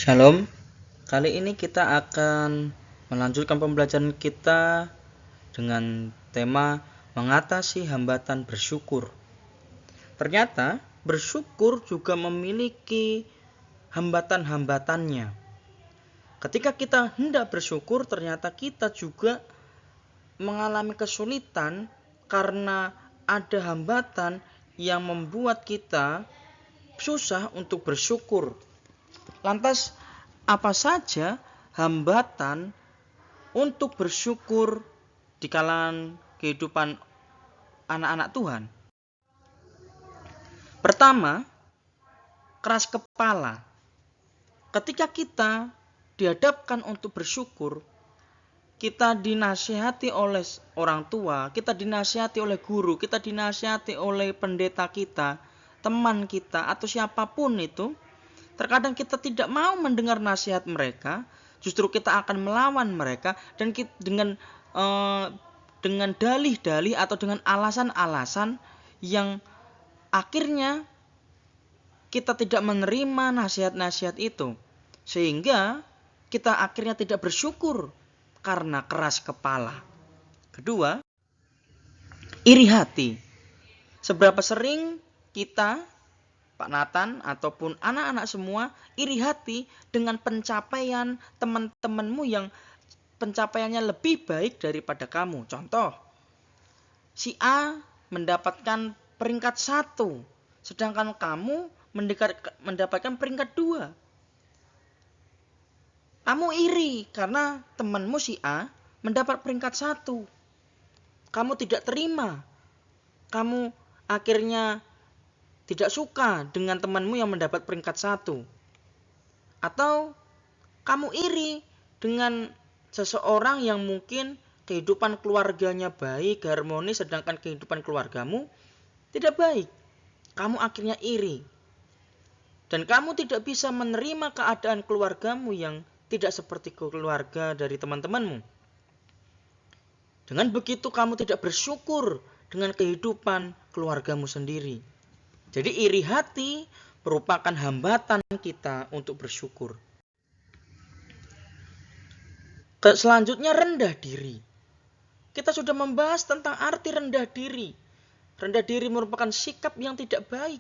Shalom, kali ini kita akan melanjutkan pembelajaran kita dengan tema mengatasi hambatan bersyukur. Ternyata bersyukur juga memiliki hambatan-hambatannya. Ketika kita hendak bersyukur, ternyata kita juga mengalami kesulitan karena ada hambatan yang membuat kita susah untuk bersyukur. Lantas, apa saja hambatan untuk bersyukur di kalangan kehidupan anak-anak Tuhan? Pertama, keras kepala. Ketika kita dihadapkan untuk bersyukur, kita dinasihati oleh orang tua, kita dinasihati oleh guru, kita dinasihati oleh pendeta kita, teman kita, atau siapapun itu. Terkadang kita tidak mau mendengar nasihat mereka, justru kita akan melawan mereka dan dengan dalih-dalih atau dengan alasan-alasan yang akhirnya kita tidak menerima nasihat-nasihat itu. Sehingga kita akhirnya tidak bersyukur karena keras kepala. Kedua, iri hati. Seberapa sering kita, Pak Nathan ataupun anak-anak semua iri hati dengan pencapaian teman-temanmu yang pencapaiannya lebih baik daripada kamu. Contoh, si A mendapatkan peringkat 1, sedangkan kamu mendapatkan peringkat 2. Kamu iri karena temanmu si A mendapat peringkat 1. Kamu tidak terima. Kamu akhirnya tidak suka dengan temanmu yang mendapat peringkat 1. Atau kamu iri dengan seseorang yang mungkin kehidupan keluarganya baik, harmonis, sedangkan kehidupan keluargamu tidak baik. Kamu akhirnya iri. Dan kamu tidak bisa menerima keadaan keluargamu yang tidak seperti keluarga dari teman-temanmu. Dengan begitu kamu tidak bersyukur dengan kehidupan keluargamu sendiri. Jadi iri hati merupakan hambatan kita untuk bersyukur. Selanjutnya rendah diri. Kita sudah membahas tentang arti rendah diri. Rendah diri merupakan sikap yang tidak baik.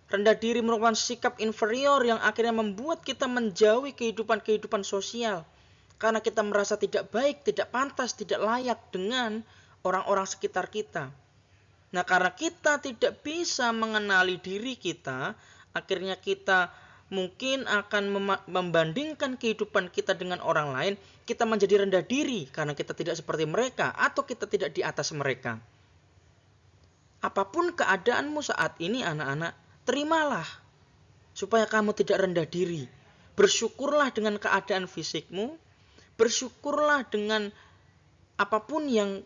Rendah diri merupakan sikap inferior yang akhirnya membuat kita menjauhi kehidupan sosial. Karena kita merasa tidak baik, tidak pantas, tidak layak dengan orang-orang sekitar kita. Nah, karena kita tidak bisa mengenali diri kita, akhirnya kita mungkin akan membandingkan kehidupan kita dengan orang lain. Kita menjadi rendah diri karena kita tidak seperti mereka atau kita tidak di atas mereka. Apapun keadaanmu saat ini anak-anak, terimalah supaya kamu tidak rendah diri. Bersyukurlah dengan keadaan fisikmu, bersyukurlah dengan apapun yang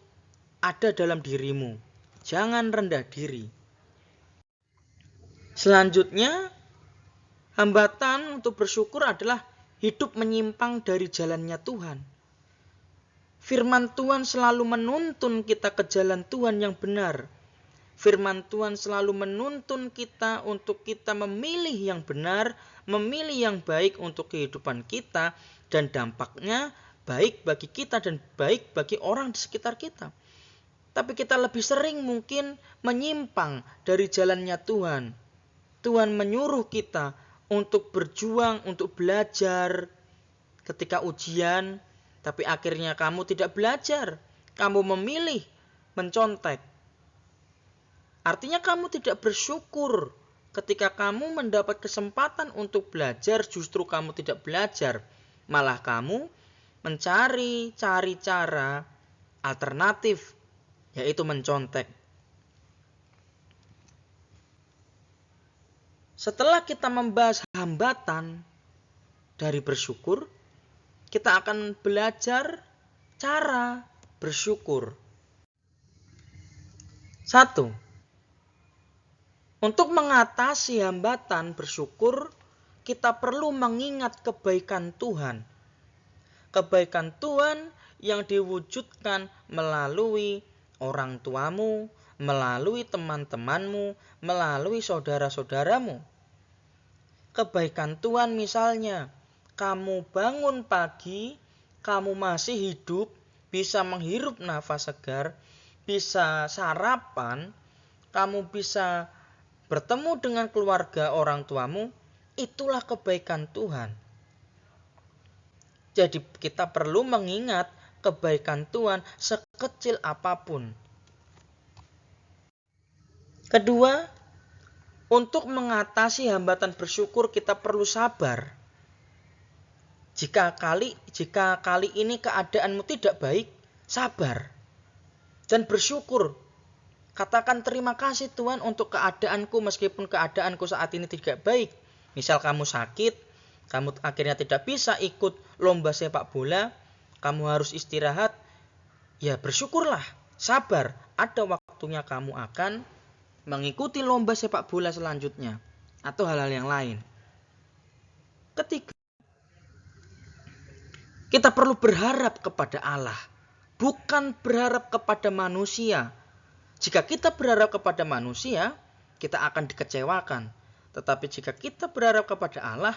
ada dalam dirimu. Jangan rendah diri. Selanjutnya, hambatan untuk bersyukur adalah hidup menyimpang dari jalannya Tuhan. Firman Tuhan selalu menuntun kita ke jalan Tuhan yang benar. Firman Tuhan selalu menuntun kita untuk kita memilih yang benar, memilih yang baik untuk kehidupan kita, dan dampaknya baik bagi kita dan baik bagi orang di sekitar kita. Tapi kita lebih sering mungkin menyimpang dari jalannya Tuhan. Tuhan menyuruh kita untuk berjuang, untuk belajar ketika ujian. Tapi akhirnya kamu tidak belajar. Kamu memilih mencontek. Artinya kamu tidak bersyukur. Ketika kamu mendapat kesempatan untuk belajar, justru kamu tidak belajar. Malah kamu mencari cara alternatif, yaitu mencontek. Setelah kita membahas hambatan dari bersyukur, kita akan belajar cara bersyukur. 1. Untuk mengatasi hambatan bersyukur, kita perlu mengingat kebaikan Tuhan. Kebaikan Tuhan yang diwujudkan melalui orang tuamu, melalui teman-temanmu, melalui saudara-saudaramu. Kebaikan Tuhan misalnya kamu bangun pagi, kamu masih hidup, bisa menghirup nafas segar, bisa sarapan, kamu bisa bertemu dengan keluarga orang tuamu, itulah kebaikan Tuhan. Jadi kita perlu mengingat kebaikan Tuhan sekecil apapun. Kedua, untuk mengatasi hambatan bersyukur kita perlu sabar. Jika kali ini keadaanmu tidak baik, sabar dan bersyukur. Katakan terima kasih Tuhan untuk keadaanku meskipun keadaanku saat ini tidak baik. Misal kamu sakit, kamu akhirnya tidak bisa ikut lomba sepak bola, kamu harus istirahat, ya bersyukurlah, sabar. Ada waktunya kamu akan mengikuti lomba sepak bola selanjutnya atau hal-hal yang lain. Ketiga, kita perlu berharap kepada Allah, bukan berharap kepada manusia. Jika kita berharap kepada manusia, kita akan dikecewakan. Tetapi jika kita berharap kepada Allah,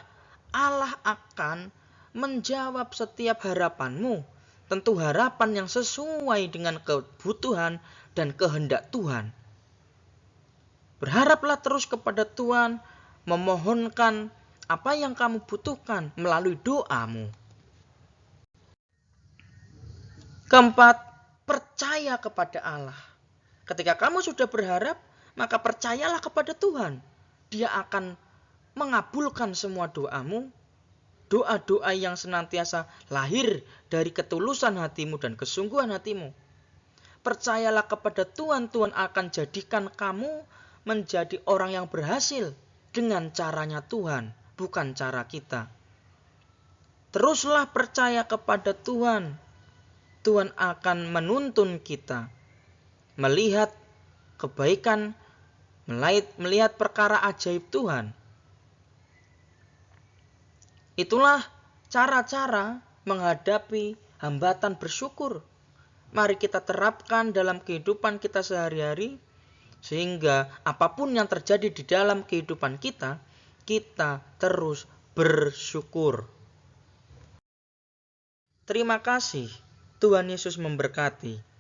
Allah akan menjawab setiap harapanmu. Tentu harapan yang sesuai dengan kebutuhan dan kehendak Tuhan. Berharaplah terus kepada Tuhan, memohonkan apa yang kamu butuhkan melalui doamu. Keempat, percaya kepada Allah. Ketika kamu sudah berharap, maka percayalah kepada Tuhan. Dia akan mengabulkan semua doamu, doa-doa yang senantiasa lahir dari ketulusan hatimu dan kesungguhan hatimu. Percayalah kepada Tuhan, Tuhan akan jadikan kamu menjadi orang yang berhasil dengan caranya Tuhan, bukan cara kita. Teruslah percaya kepada Tuhan. Tuhan akan menuntun kita melihat kebaikan, melihat perkara ajaib Tuhan. Itulah cara-cara menghadapi hambatan bersyukur. Mari kita terapkan dalam kehidupan kita sehari-hari, sehingga apapun yang terjadi di dalam kehidupan kita, kita terus bersyukur. Terima kasih. Tuhan Yesus memberkati.